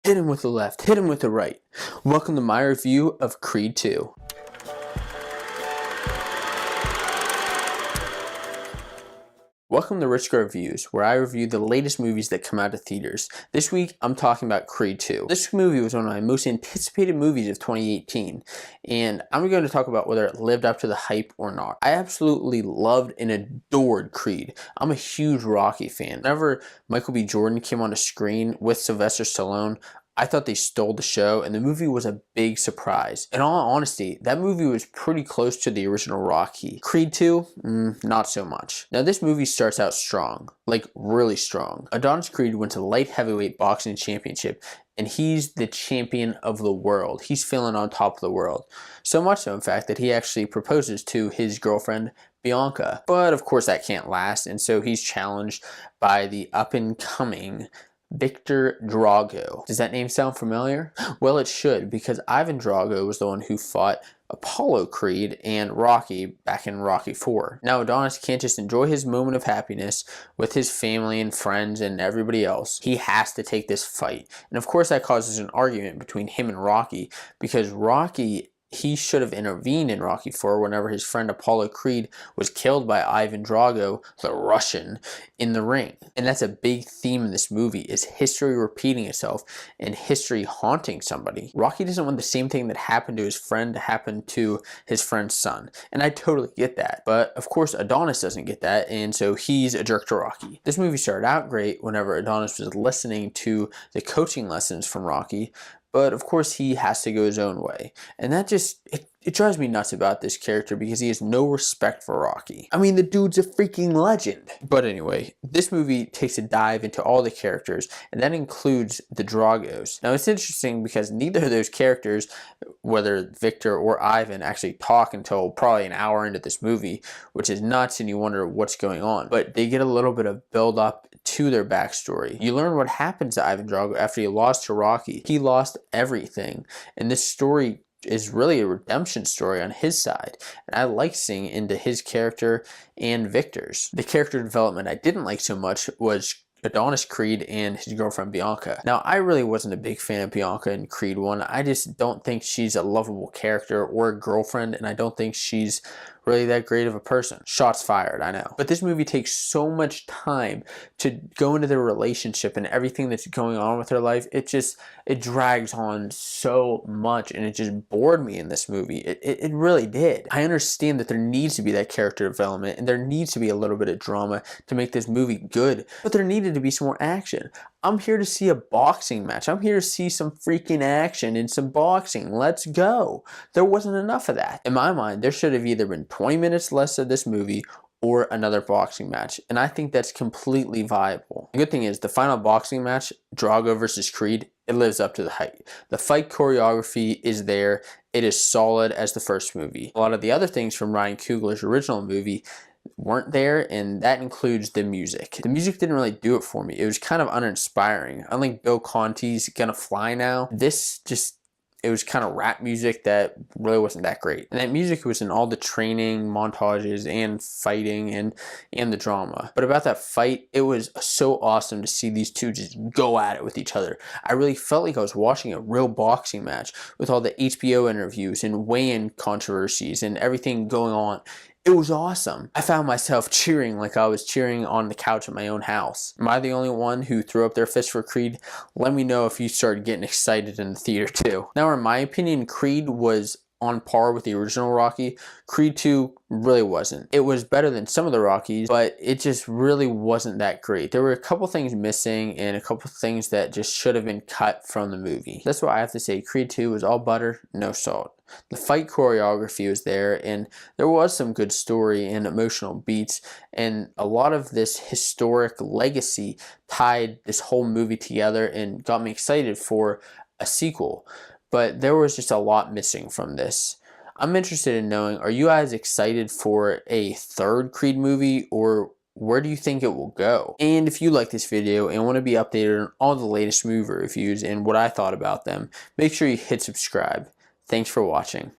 Hit him with the left, hit him with the right. Welcome to my review of Creed 2. Welcome to Hritsko Reviews, where I review the latest movies that come out of theaters. This week, I'm talking about Creed 2. This movie was one of my most anticipated movies of 2018, and I'm going to talk about whether it lived up to the hype or not. I absolutely loved and adored Creed. I'm a huge Rocky fan. Whenever Michael B. Jordan came on the screen with Sylvester Stallone, I thought they stole the show, and the movie was a big surprise. In all honesty, that movie was pretty close to the original Rocky. Creed 2, not so much. Now this movie starts out strong, like really strong. Adonis Creed wins a light heavyweight boxing championship, and he's the champion of the world. He's feeling on top of the world. So much so, in fact, that he actually proposes to his girlfriend, Bianca. But of course that can't last, and so he's challenged by the up-and-coming Victor Drago. Does that name sound familiar? Well, it should, because Ivan Drago was the one who fought Apollo Creed and Rocky back in Rocky 4. Now Adonis can't just enjoy his moment of happiness with his family and friends and everybody else. He has to take this fight. And of course that causes an argument between him and Rocky, because Rocky, he should have intervened in Rocky 4 whenever his friend Apollo Creed was killed by Ivan Drago, the Russian, in the ring. And that's a big theme in this movie, is history repeating itself and history haunting somebody. Rocky doesn't want the same thing that happened to his friend to happen to his friend's son. And I totally get that. But of course Adonis doesn't get that, and so he's a jerk to Rocky. This movie started out great whenever Adonis was listening to the coaching lessons from Rocky, but of course he has to go his own way. And that just, it drives me nuts about this character, because he has no respect for Rocky. I mean, the dude's a freaking legend. But anyway, this movie takes a dive into all the characters, and that includes the Dragos. Now it's interesting because neither of those characters, whether Victor or Ivan, actually talk until probably an hour into this movie, which is nuts, and you wonder what's going on. But they get a little bit of build up to their backstory. You learn what happens to Ivan Drago after he lost to Rocky. He lost everything, and this story is really a redemption story on his side, and I like seeing into his character and Victor's. The character development I didn't like so much was Adonis Creed and his girlfriend Bianca. Now I really wasn't a big fan of Bianca in Creed 1. I just don't think she's a lovable character or a girlfriend, and I don't think she's really that great of a person. Shots fired, I know. But this movie takes so much time to go into their relationship and everything that's going on with their life. It drags on so much, and it just bored me in this movie. It really did. I understand that there needs to be that character development, and there needs to be a little bit of drama to make this movie good, but there needed to be some more action. I'm here to see a boxing match. I'm here to see some freaking action and some boxing. Let's go. There wasn't enough of that. In my mind, there should have either been 20 minutes less of this movie or another boxing match, and I think that's completely viable. The good thing is, the final boxing match, Drago versus Creed, it lives up to the hype. The fight choreography is there. It is solid as the first movie. A lot of the other things from Ryan Coogler's original movie weren't there, and that includes the music. The music didn't really do it for me. It was kind of uninspiring. Unlike Bill Conti's Gonna Fly Now, this just, it was kind of rap music that really wasn't that great. And that music was in all the training montages and fighting and the drama. But about that fight, it was so awesome to see these two just go at it with each other. I really felt like I was watching a real boxing match with all the HBO interviews and weigh-in controversies and everything going on. It was awesome. I found myself cheering like I was cheering on the couch at my own house. Am I the only one who threw up their fist for Creed? Let me know if you started getting excited in the theater too. Now, in my opinion, Creed was on par with the original Rocky. Creed 2 really wasn't. It was better than some of the Rockies, but it just really wasn't that great. There were a couple things missing and a couple things that just should have been cut from the movie. That's why I have to say Creed 2 was all butter, no salt. The fight choreography was there, and there was some good story and emotional beats, and a lot of this historic legacy tied this whole movie together and got me excited for a sequel. But there was just a lot missing from this. I'm interested in knowing, are you guys excited for a third Creed movie, or where do you think it will go? And if you like this video and want to be updated on all the latest movie reviews and what I thought about them, make sure you hit subscribe. Thanks for watching.